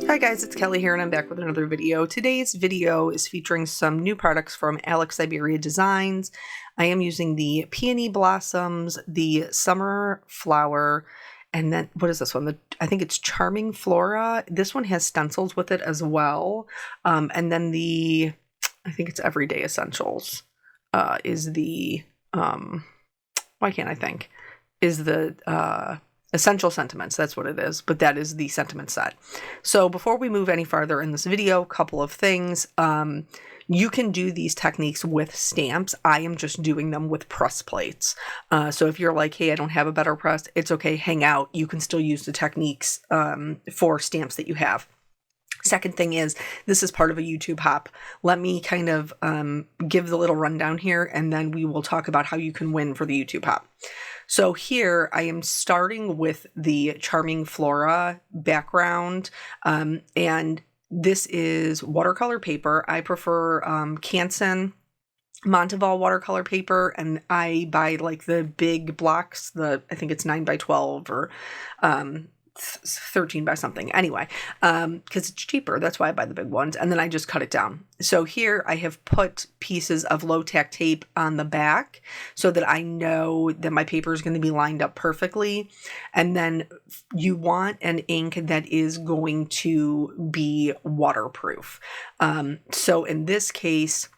Hi guys, it's Kelly here and I'm back with another video. Today's video is featuring some new products from Alex Syberia Designs. I am using the Peony Blossoms, the Summer Flower, and then, what is this one? I think it's Charming Flora. This one has stencils with it as well. And then I think it's Everyday Essentials is the, why can't I think? Is the, Essential Sentiments, that's what it is, but that is the sentiment set. So before we move any farther in this video, a couple of things. You can do these techniques with stamps. I am just doing them with press plates. So if you're like, hey, I don't have a better press, it's okay, hang out. You can still use the techniques for stamps that you have. Second thing is, this is part of a YouTube hop. Let me kind of give the little rundown here, and then we will talk about how you can win for the YouTube hop. So here I am starting with the Charming Flora background, and this is watercolor paper. I prefer Canson Monteval watercolor paper, and I buy like the big blocks, I think it's 9 by 12 or 13 by something. Anyway, because it's cheaper. That's why I buy the big ones. And then I just cut it down. So here I have put pieces of low tack tape on the back so that I know that my paper is going to be lined up perfectly. And then you want an ink that is going to be waterproof. So in this case,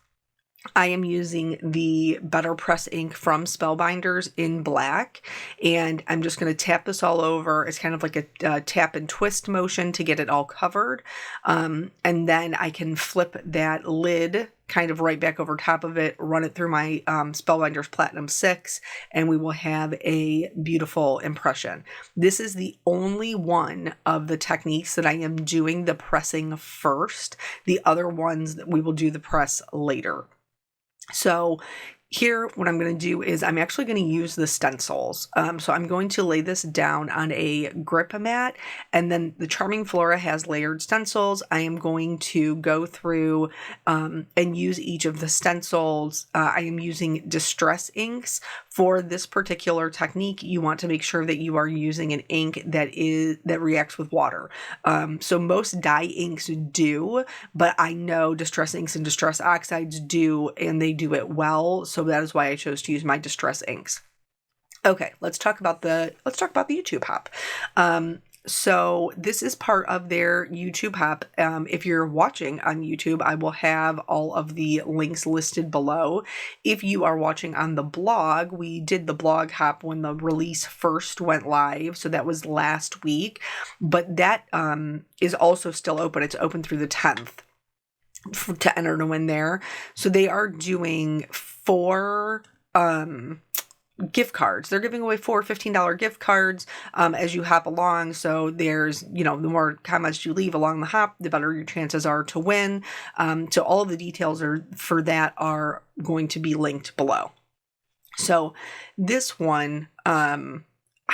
I am using the Better Press ink from Spellbinders in black, and I'm just going to tap this all over. It's kind of like a tap and twist motion to get it all covered. And then I can flip that lid kind of right back over top of it, run it through my Spellbinders Platinum 6, and we will have a beautiful impression. This is the only one of the techniques that I am doing the pressing first. The other ones that we will do the press later. So here, what I'm going to do is I'm actually going to use the stencils. So I'm going to lay this down on a grip mat, and then the Charming Flora has layered stencils. I am going to go through and use each of the stencils. I am using distress inks. For this particular technique, you want to make sure that you are using an ink that reacts with water. So most dye inks do, but I know distress inks and distress oxides do, and they do it well. So that is why I chose to use my distress inks. Okay, let's talk about the YouTube hop. So this is part of their YouTube hop. If you're watching on YouTube, I will have all of the links listed below. If you are watching on the blog, we did the blog hop when the release first went live. So that was last week, but that is also still open. It's open through the 10th. To enter to win there. So they are doing 4 gift cards. They're giving away 4 $15 gift cards as you hop along. So there's, the more comments you leave along the hop, the better your chances are to win. So all of the details for that are going to be linked below. So this one,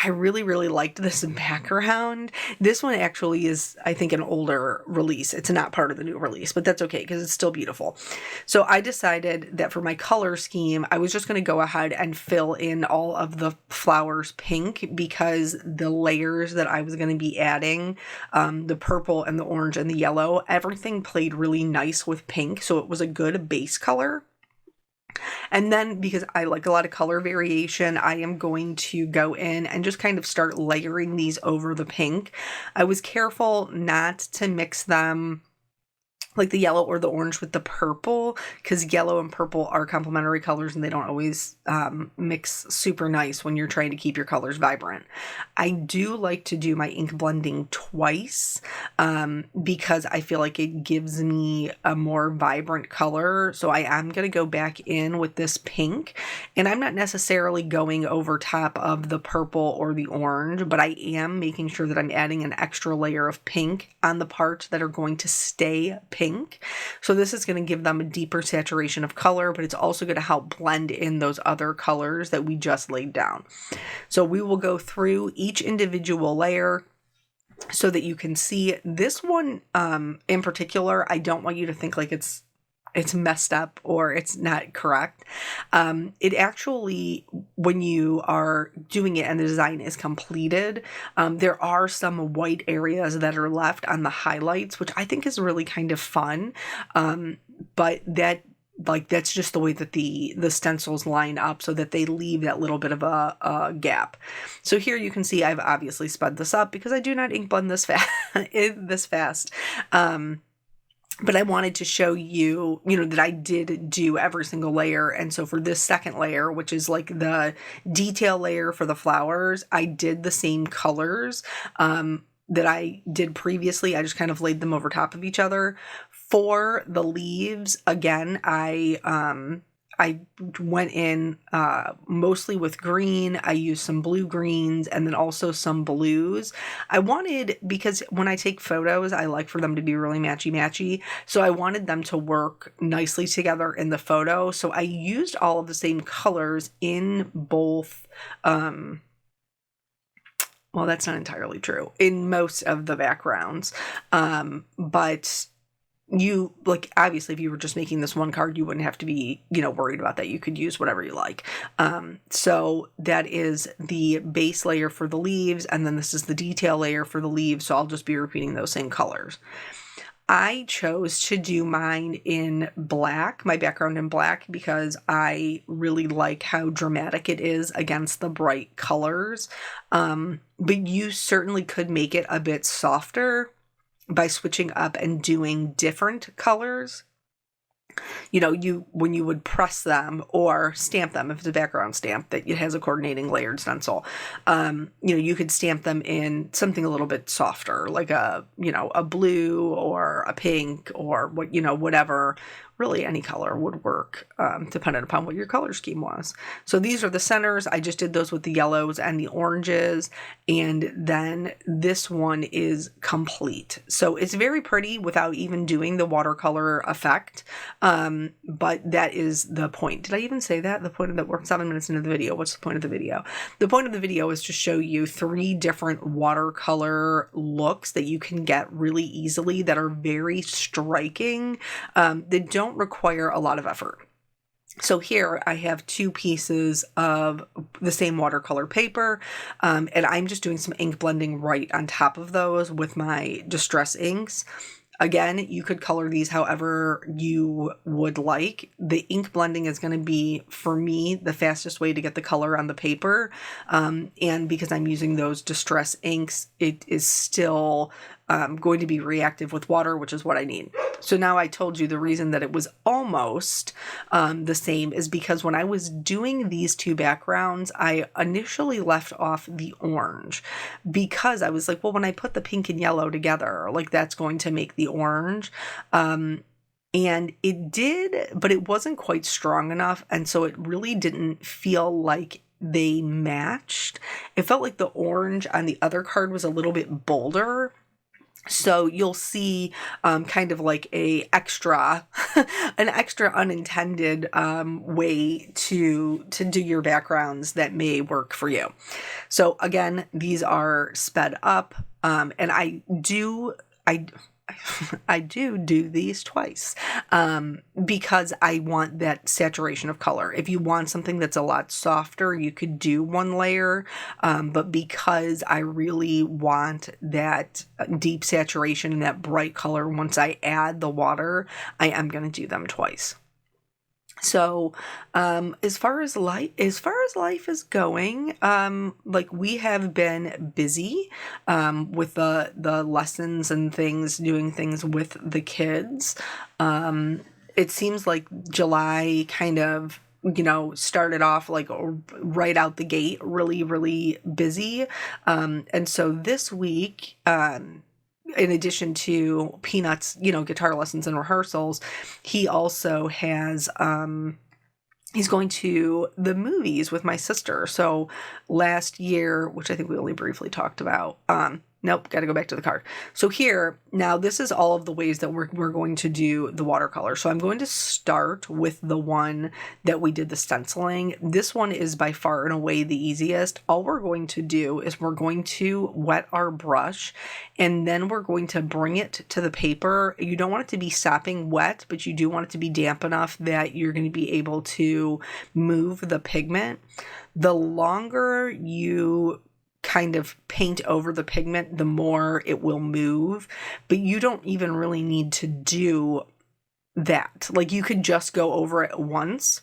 I really, really liked this background. This one actually is, I think, an older release. It's not part of the new release, but that's okay because it's still beautiful. So I decided that for my color scheme, I was just going to go ahead and fill in all of the flowers pink because the layers that I was going to be adding, the purple and the orange and the yellow, everything played really nice with pink. So it was a good base color. And then, because I like a lot of color variation, I am going to go in and just kind of start layering these over the pink. I was careful not to mix them, like the yellow or the orange, with the purple, because yellow and purple are complementary colors and they don't always mix super nice when you're trying to keep your colors vibrant. I do like to do my ink blending twice because I feel like it gives me a more vibrant color. So I am going to go back in with this pink, and I'm not necessarily going over top of the purple or the orange, but I am making sure that I'm adding an extra layer of pink on the parts that are going to stay pink. So this is going to give them a deeper saturation of color, but it's also going to help blend in those other colors that we just laid down. So we will go through each individual layer so that you can see this one in particular. I don't want you to think like it's it's messed up or it's not correct. It actually, when you are doing it and the design is completed, there are some white areas that are left on the highlights, which I think is really kind of fun. But that's just the way that the stencils line up, so that they leave that little bit of a gap. So here you can see I've obviously sped this up because I do not ink blend this fast. But I wanted to show you, that I did do every single layer. And so for this second layer, which is like the detail layer for the flowers, I did the same colors that I did previously. I just kind of laid them over top of each other. For the leaves, again, I went in mostly with green. I used some blue greens and then also some blues. Because when I take photos, I like for them to be really matchy. So I wanted them to work nicely together in the photo. So I used all of the same colors in both, well, that's not entirely true, in most of the backgrounds. But obviously if you were just making this one card, you wouldn't have to be, worried about that. You could use whatever you like. So that is the base layer for the leaves. And then this is the detail layer for the leaves. So I'll just be repeating those same colors. I chose to do mine in black, my background in black, because I really like how dramatic it is against the bright colors. But you certainly could make it a bit softer by switching up and doing different colors. When you would press them or stamp them, if it's a background stamp that it has a coordinating layered stencil, you could stamp them in something a little bit softer, like a blue or a pink or whatever. Really any color would work, depending upon what your color scheme was. So these are the centers. I just did those with the yellows and the oranges. And then this one is complete. So it's very pretty without even doing the watercolor effect. But that is the point. Did I even say that? The point of that, we're 7 minutes into the video. What's the point of the video? The point of the video is to show you 3 different watercolor looks that you can get really easily that are very striking. They don't require a lot of effort. So here I have 2 pieces of the same watercolor paper, and I'm just doing some ink blending right on top of those with my Distress inks. Again, you could color these however you would like. The ink blending is going to be, for me, the fastest way to get the color on the paper. And because I'm using those Distress inks, it is still going to be reactive with water, which is what I need. So now I told you the reason that it was almost the same is because when I was doing these 2 backgrounds, I initially left off the orange because I was like, well, when I put the pink and yellow together, like that's going to make the orange. And it did, but it wasn't quite strong enough. And so it really didn't feel like they matched. It felt like the orange on the other card was a little bit bolder. So you'll see kind of like an extra unintended way to do your backgrounds that may work for you. So again, these are sped up, and I do these twice because I want that saturation of color. If you want something that's a lot softer, you could do 1 layer, but because I really want that deep saturation and that bright color once I add the water, I am going to do them twice. So, as far as life is going, we have been busy, with the lessons and things, doing things with the kids. It seems like July kind of, started off like right out the gate, really, really busy. And so this week, in addition to Peanut's, guitar lessons and rehearsals, he also has, he's going to the movies with my sister. So last year, which I think we only briefly talked about, Nope, got to go back to the card. So here, now this is all of the ways that we're going to do the watercolor. So I'm going to start with the one that we did the stenciling. This one is by far and away the easiest. All we're going to do is we're going to wet our brush, and then we're going to bring it to the paper. You don't want it to be sopping wet, but you do want it to be damp enough that you're going to be able to move the pigment. The longer you kind of paint over the pigment, the more it will move, but you don't even really need to do that. Like, you could just go over it once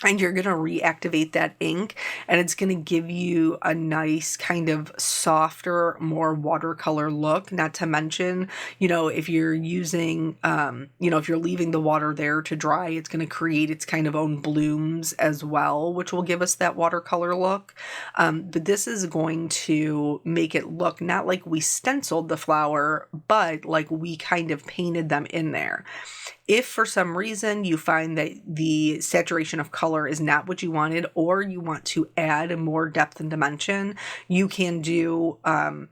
and you're going to reactivate that ink, and it's going to give you a nice kind of softer, more watercolor look. Not to mention, if you're using, if you're leaving the water there to dry, it's going to create its kind of own blooms as well, which will give us that watercolor look. But this is going to make it look not like we stenciled the flower, but like we kind of painted them in there. If for some reason you find that the saturation of color is not what you wanted, or you want to add more depth and dimension, you can do,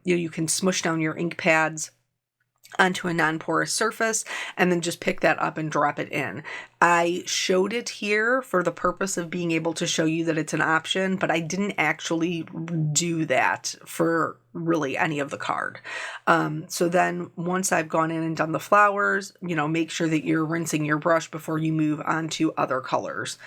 you can smush down your ink pads onto a non-porous surface and then just pick that up and drop it in. I showed it here for the purpose of being able to show you that it's an option, but I didn't actually do that for really any of the card. So then once I've gone in and done the flowers, make sure that you're rinsing your brush before you move on to other colors.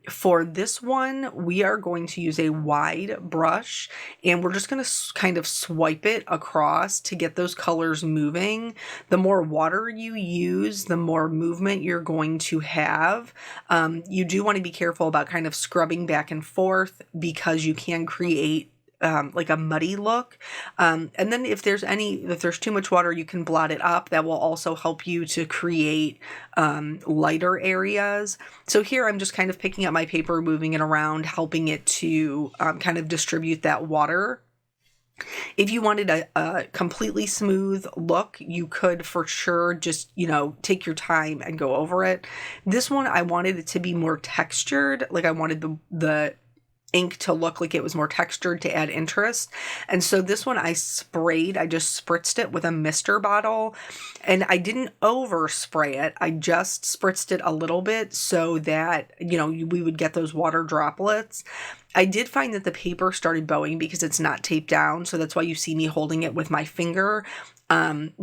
For this one, we are going to use a wide brush, and we're just going to kind of swipe it across to get those colors moving. The more water you use, the more movement you're going to have. You do want to be careful about kind of scrubbing back and forth, because you can create like a muddy look. And then if there's too much water, you can blot it up. That will also help you to create lighter areas. So here I'm just kind of picking up my paper, moving it around, helping it to kind of distribute that water. If you wanted a completely smooth look, you could for sure just, take your time and go over it. This one, I wanted it to be more textured. Like, I wanted the ink to look like it was more textured to add interest. And so this one I just spritzed it with a mister bottle, and I didn't overspray it. I just spritzed it a little bit so that, we would get those water droplets. I did find that the paper started bowing because it's not taped down. So that's why you see me holding it with my finger,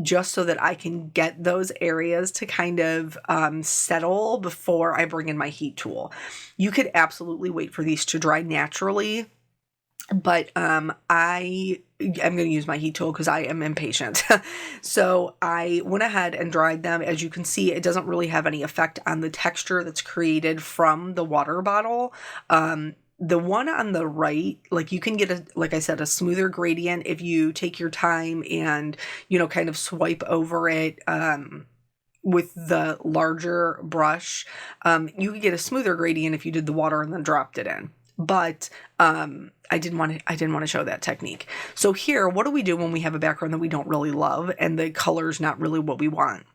just so that I can get those areas to kind of settle before I bring in my heat tool. You could absolutely wait for these to dry naturally, but I am going to use my heat tool because I am impatient. So I went ahead and dried them. As you can see, it doesn't really have any effect on the texture that's created from the water bottle. The one on the right, like, you can get like I said, a smoother gradient if you take your time and, kind of swipe over it with the larger brush. You could get a smoother gradient if you did the water and then dropped it in. But I didn't want to show that technique. So here, what do we do when we have a background that we don't really love and the color's not really what we want?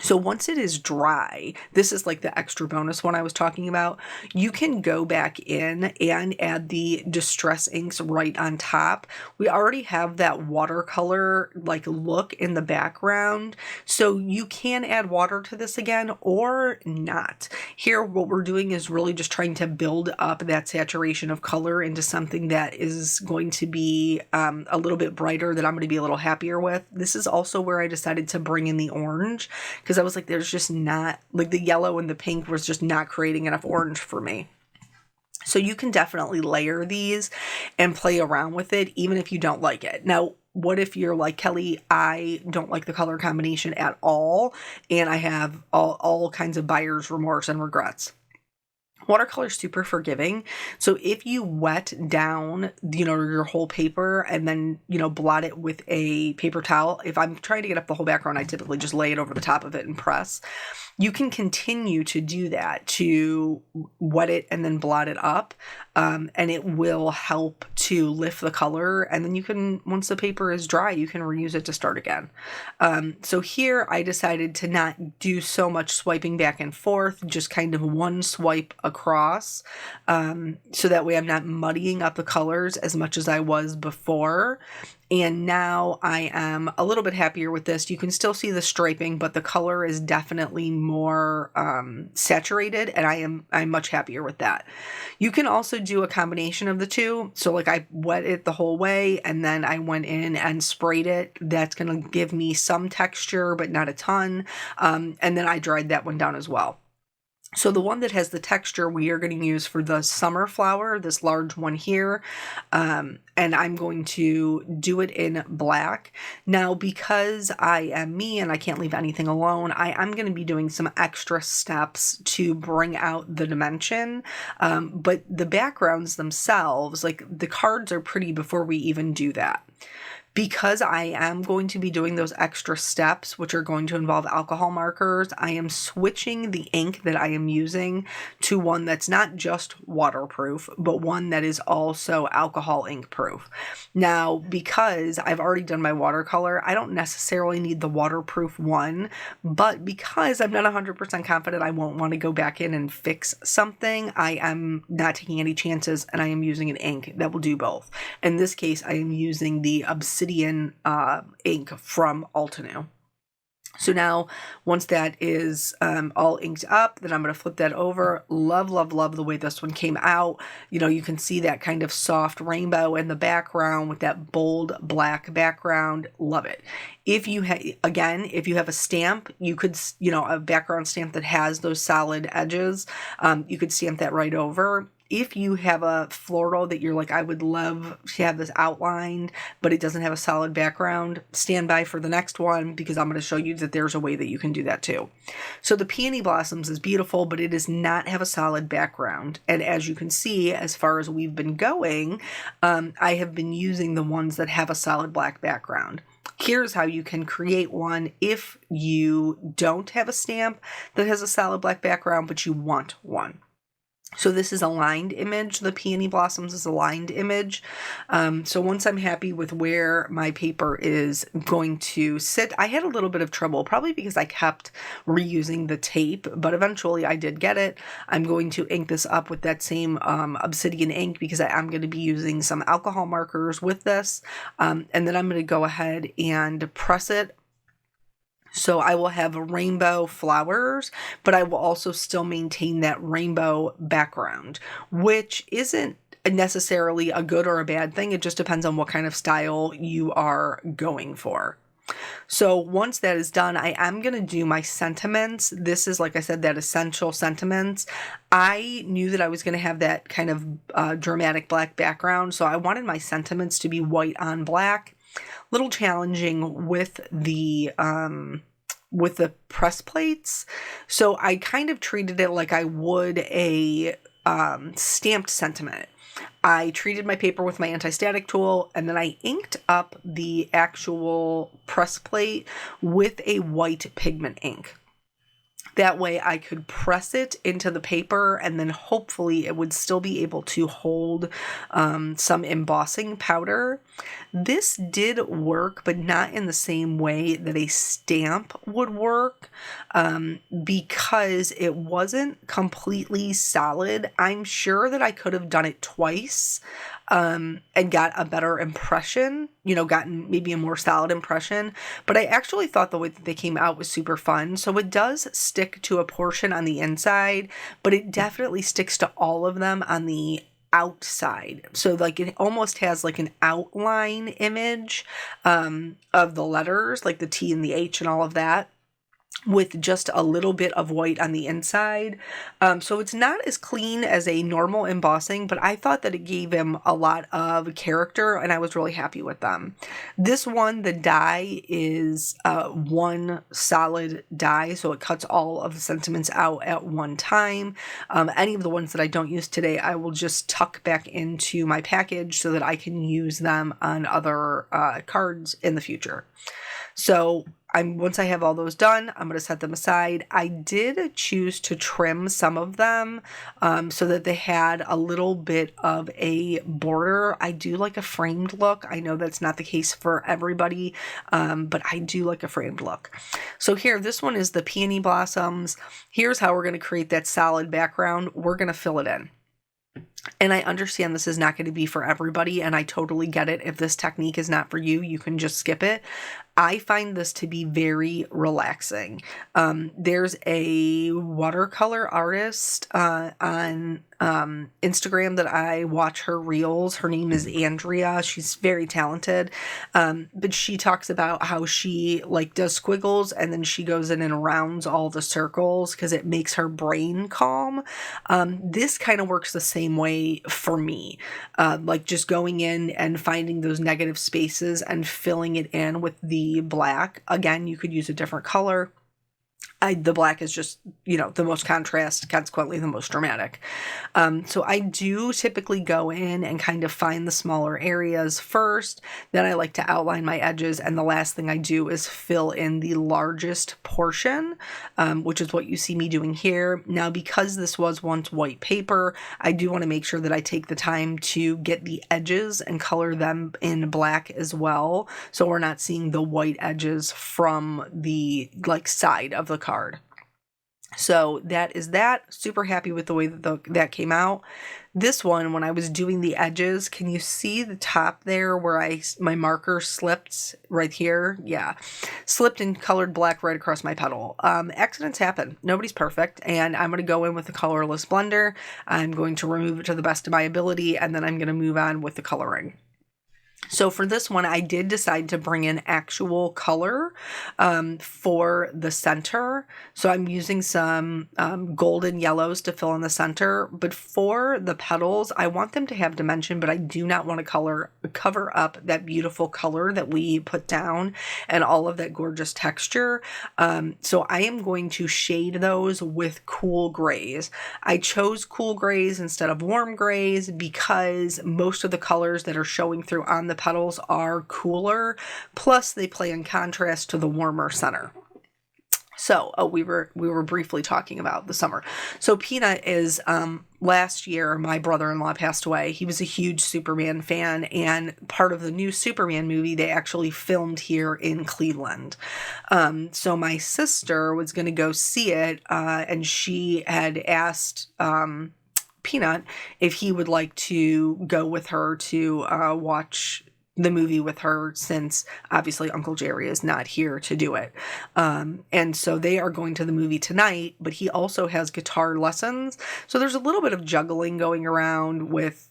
So once it is dry, this is like the extra bonus one I was talking about. You can go back in and add the distress inks right on top. We already have that watercolor like look in the background. So you can add water to this again or not. Here, what we're doing is really just trying to build up that saturation of color into something that is going to be a little bit brighter, that I'm going to be a little happier with. This is also where I decided to bring in the orange, because I was like, there's just not, like, the yellow and the pink was just not creating enough orange for me. So you can definitely layer these and play around with it, even if you don't like it. Now, what if you're like, Kelly, I don't like the color combination at all, and I have all kinds of buyer's remorse and regrets? Watercolor is super forgiving. So if you wet down, your whole paper and then, blot it with a paper towel, if I'm trying to get up the whole background, I typically just lay it over the top of it and press. You can continue to do that, to wet it and then blot it up. And it will help to lift the color. And then you can, once the paper is dry, you can reuse it to start again. So here I decided to not do so much swiping back and forth, just kind of one swipe across. So that way I'm not muddying up the colors as much as I was before. And now I am a little bit happier with this. You can still see the striping, but the color is definitely more saturated, and I'm much happier with that. You can also do a combination of the two. So like I wet it the whole way and then I went in and sprayed it. That's going to give me some texture, but not a ton. And then I dried that one down as well. So the one that has the texture we are going to use for the summer flower, this large one here, and I'm going to do it in black. Now, because I am me and I can't leave anything alone, I'm going to be doing some extra steps to bring out the dimension, but the backgrounds themselves, like the cards are pretty before we even do that. Because I am going to be doing those extra steps, which are going to involve alcohol markers, I am switching the ink that I am using to one that's not just waterproof, but one that is also alcohol ink proof. Now, because I've already done my watercolor, I don't necessarily need the waterproof one, but because I'm not 100% confident I won't want to go back in and fix something, I am not taking any chances and I am using an ink that will do both. In this case, I am using the Obsidian ink from Altenew. So now, once that is all inked up, then I'm going to flip that over. Love, love, love the way this one came out. You know, you can see that kind of soft rainbow in the background with that bold black background. Love it. If you if you have a stamp, you could, a background stamp that has those solid edges, you could stamp that right over. If you have a floral that you're like, I would love to have this outlined, but it doesn't have a solid background, stand by for the next one because I'm going to show you that there's a way that you can do that too. So the Peony Blossoms is beautiful, but it does not have a solid background. And as you can see, as far as we've been going, I have been using the ones that have a solid black background. Here's how you can create one if you don't have a stamp that has a solid black background, but you want one. So this is a lined image. The Peony Blossoms is a lined image. So once I'm happy with where my paper is going to sit, I had a little bit of trouble, probably because I kept reusing the tape, but eventually I did get it. I'm going to ink this up with that same Obsidian ink because I'm going to be using some alcohol markers with this. And then I'm going to go ahead and press it. So I will have rainbow flowers, but I will also still maintain that rainbow background, which isn't necessarily a good or a bad thing. It just depends on what kind of style you are going for. So once that is done, I am going to do my sentiments. This is, like I said, that essential sentiments. I knew that I was going to have that kind of dramatic black background, so I wanted my sentiments to be white on black. Little challenging with the press plates. So I kind of treated it like I would a stamped sentiment. I treated my paper with my anti-static tool and then I inked up the actual press plate with a white pigment ink. That way I could press it into the paper and then hopefully it would still be able to hold some embossing powder. This did work, but not in the same way that a stamp would work because it wasn't completely solid. I'm sure that I could have done it twice and got a better impression, gotten maybe a more solid impression. But I actually thought the way that they came out was super fun. So it does stick to a portion on the inside, but it definitely sticks to all of them on the outside. So like it almost has like an outline image of the letters, like the T and the H and all of that, with just a little bit of white on the inside. So it's not as clean as a normal embossing, but I thought that it gave him a lot of character and I was really happy with them. This one, the die is one solid die, so it cuts all of the sentiments out at one time. Any of the ones that I don't use today, I will just tuck back into my package so that I can use them on other cards in the future. So once I have all those done, I'm going to set them aside. I did choose to trim some of them so that they had a little bit of a border. I do like a framed look. I know that's not the case for everybody, but I do like a framed look. So here, this one is the Peony Blossoms. Here's how we're going to create that solid background. We're going to fill it in. And I understand this is not going to be for everybody, and I totally get it. If this technique is not for you, you can just skip it. I find this to be very relaxing. There's a watercolor artist on Instagram that I watch her reels. Her name is Andrea. She's very talented. But she talks about how she like does squiggles and then she goes in and rounds all the circles because it makes her brain calm. This kind of works the same way for me. Like just going in and finding those negative spaces and filling it in with the black. Again, you could use a different color. The black is just, the most contrast, consequently the most dramatic. So I do typically go in and kind of find the smaller areas first. Then I like to outline my edges. And the last thing I do is fill in the largest portion, which is what you see me doing here. Now, because this was once white paper, I do want to make sure that I take the time to get the edges and color them in black as well. So we're not seeing the white edges from the side of the card. So that is that. Super happy with the way that came out. This one, when I was doing the edges, can you see the top there where my marker slipped right here? Yeah. Slipped and colored black right across my petal. Accidents happen. Nobody's perfect. And I'm going to go in with the colorless blender. I'm going to remove it to the best of my ability. And then I'm going to move on with the coloring. So for this one, I did decide to bring in actual color for the center. So I'm using some golden yellows to fill in the center. But for the petals, I want them to have dimension, but I do not want to cover up that beautiful color that we put down and all of that gorgeous texture. So I am going to shade those with cool grays. I chose cool grays instead of warm grays because most of the colors that are showing through on the petals are cooler, plus they play in contrast to the warmer center. So, we were briefly talking about the summer. So Peanut is, last year, my brother-in-law passed away. He was a huge Superman fan, and part of the new Superman movie, they actually filmed here in Cleveland. So my sister was going to go see it, and she had asked, Peanut if he would like to go with her to watch the movie with her, since obviously Uncle Jerry is not here to do it. And so they are going to the movie tonight, but he also has guitar lessons. So there's a little bit of juggling going around with,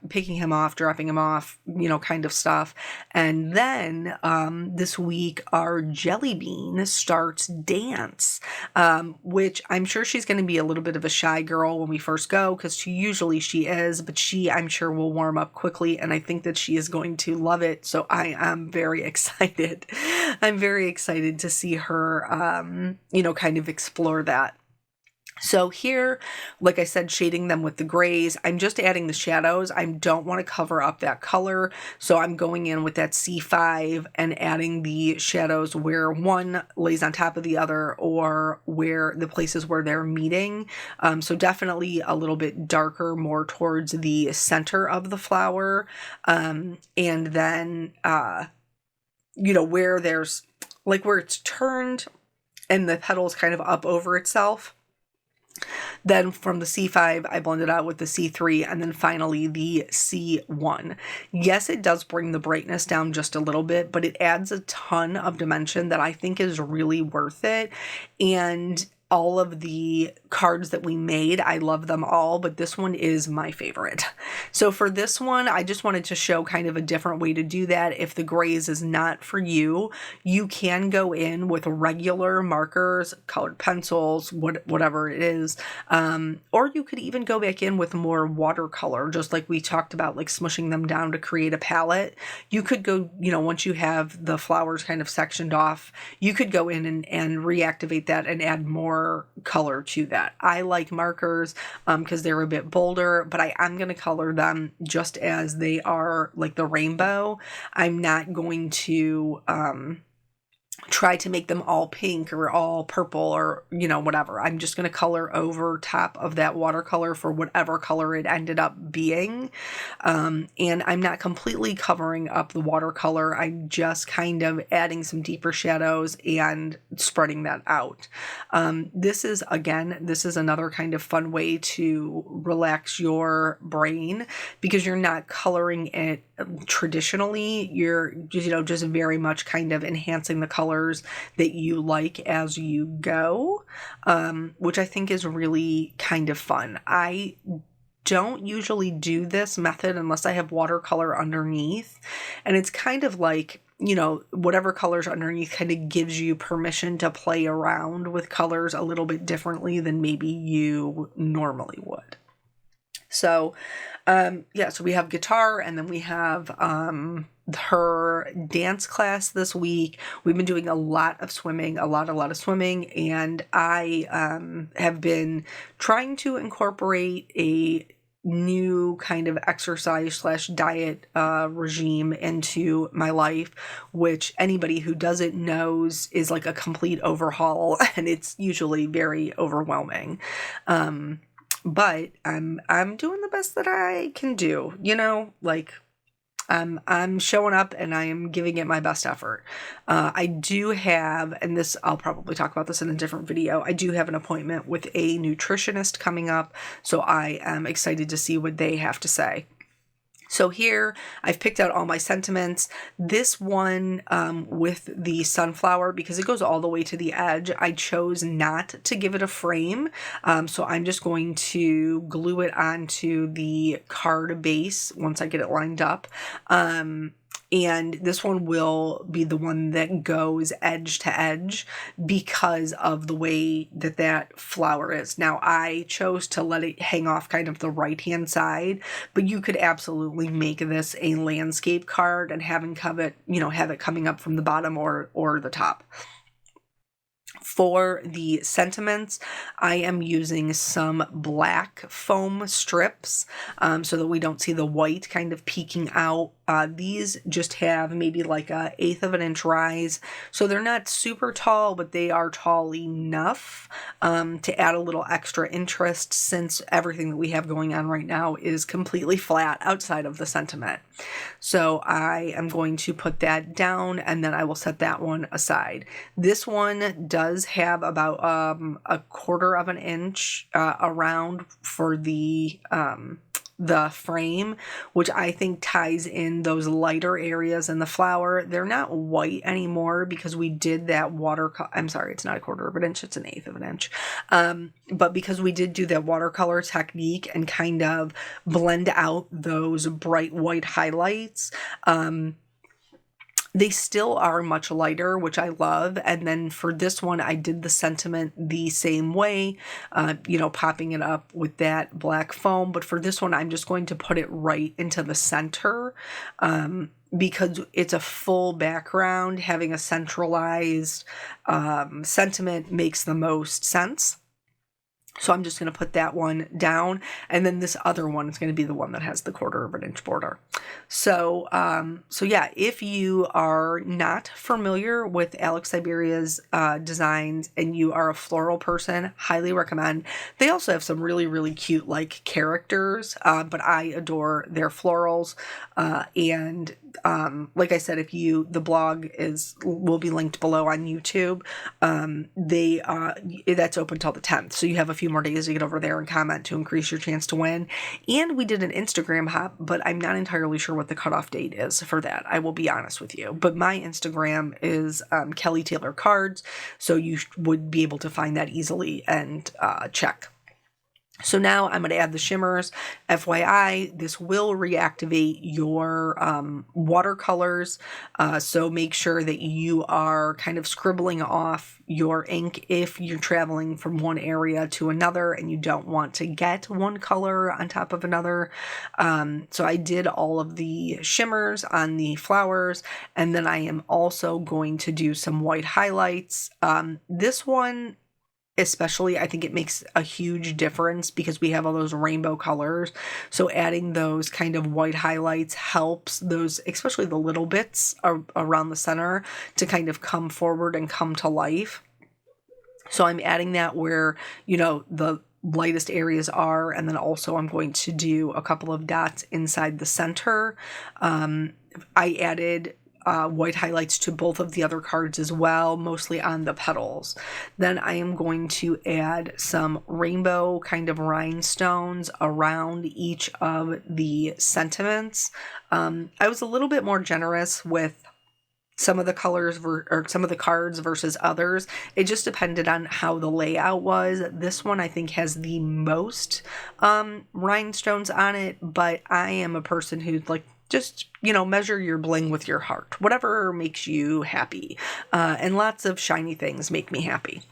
picking him off, dropping him off, kind of stuff. And then this week, our Jelly Bean starts dance, which I'm sure she's going to be a little bit of a shy girl when we first go, because she is, but I'm sure will warm up quickly. And I think that she is going to love it. So I am very excited. I'm very excited to see her, kind of explore that. So here, like I said, shading them with the grays, I'm just adding the shadows. I don't want to cover up that color. So I'm going in with that C5 and adding the shadows where one lays on top of the other, or where the places where they're meeting. So definitely a little bit darker, more towards the center of the flower. And then, where there's where it's turned and the petal's kind of up over itself. Then from the C5, I blend it out with the C3, and then finally the C1. Yes, it does bring the brightness down just a little bit, but it adds a ton of dimension that I think is really worth it. And all of the cards that we made, I love them all, but this one is my favorite. So for this one, I just wanted to show kind of a different way to do that. If the grays is not for you, you can go in with regular markers, colored pencils, whatever it is. Or you could even go back in with more watercolor, just like we talked about, like smushing them down to create a palette. You could go, once you have the flowers kind of sectioned off, you could go in and reactivate that and add more color to that. I like markers because they're a bit bolder, but I am going to color them just as they are, like the rainbow. I'm not going to try to make them all pink or all purple or, whatever. I'm just going to color over top of that watercolor for whatever color it ended up being. And I'm not completely covering up the watercolor. I'm just kind of adding some deeper shadows and spreading that out. This is another kind of fun way to relax your brain, because you're not coloring it traditionally. You're just very much kind of enhancing the colors that you like as you go, which I think is really kind of fun. I don't usually do this method unless I have watercolor underneath, and it's kind of like, whatever colors underneath kind of gives you permission to play around with colors a little bit differently than maybe you normally would. So, so we have guitar, and then we have her dance class this week. We've been doing a lot of swimming, a lot of swimming, and I have been trying to incorporate a new kind of exercise / diet regime into my life, which anybody who does it knows is like a complete overhaul, and it's usually very overwhelming. But I'm doing the best that I can do, I'm showing up and I am giving it my best effort. I do have, and I'll probably talk about this in a different video, I do have an appointment with a nutritionist coming up, so I am excited to see what they have to say. So here I've picked out all my sentiments. This one with the sunflower, because it goes all the way to the edge, I chose not to give it a frame. So I'm just going to glue it onto the card base once I get it lined up. And this one will be the one that goes edge to edge because of the way that flower is. Now, I chose to let it hang off kind of the right-hand side, but you could absolutely make this a landscape card and have it coming up from the bottom or the top. For the sentiments, I am using some black foam strips so that we don't see the white kind of peeking out. These just have maybe like 1/8 of an inch rise, so they're not super tall, but they are tall enough to add a little extra interest, since everything that we have going on right now is completely flat outside of the sentiment. So I am going to put that down, and then I will set that one aside. This one does have about 1/4 of an inch around for the frame, which I think ties in those lighter areas in the flower. They're not white anymore because we did that I'm sorry, it's not 1/4 of an inch, it's 1/8 of an inch. But because we did do that watercolor technique and kind of blend out those bright white highlights, they still are much lighter, which I love. And then for this one, I did the sentiment the same way, popping it up with that black foam. But for this one, I'm just going to put it right into the center because it's a full background. Having a centralized sentiment makes the most sense. So I'm just going to put that one down, and then this other one is going to be the one that has the 1/4 of an inch border. So yeah, if you are not familiar with Alex Syberia's designs and you are a floral person, highly recommend. They also have some really, really cute like characters, but I adore their florals. And like I said, the blog will be linked below on YouTube. That's open till the 10th, so you have a few more days to get over there and comment to increase your chance to win. And we did an Instagram hop, but I'm not entirely sure what the cutoff date is for that. I will be honest with you, but my Instagram is Kelly Taylor Cards, so you would be able to find that easily and check. So now I'm going to add the shimmers. FYI, this will reactivate your watercolors, so make sure that you are kind of scribbling off your ink if you're traveling from one area to another and you don't want to get one color on top of another. So I did all of the shimmers on the flowers, and then I am also going to do some white highlights. This one especially, I think it makes a huge difference because we have all those rainbow colors. So adding those kind of white highlights helps those, especially the little bits around the center, to kind of come forward and come to life. So I'm adding that where, the lightest areas are, and then also I'm going to do a couple of dots inside the center. I added white highlights to both of the other cards as well, mostly on the petals. Then I am going to add some rainbow kind of rhinestones around each of the sentiments. I was a little bit more generous with some of the colors or some of the cards versus others. It just depended on how the layout was. This one I think has the most rhinestones on it, but I am a person who's like, just, measure your bling with your heart. Whatever makes you happy. And lots of shiny things make me happy.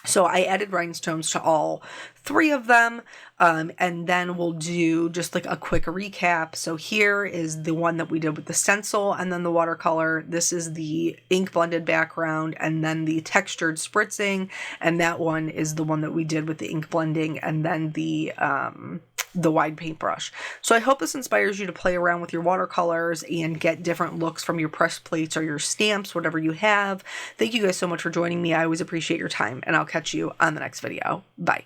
So I added rhinestones to all 3 of them, and then we'll do just like a quick recap. So here is the one that we did with the stencil and then the watercolor. This is the ink blended background and then the textured spritzing, and that one is the one that we did with the ink blending and then the wide paintbrush. So I hope this inspires you to play around with your watercolors and get different looks from your press plates or your stamps, whatever you have. Thank you guys so much for joining me. I always appreciate your time, and I'll catch you on the next video. Bye.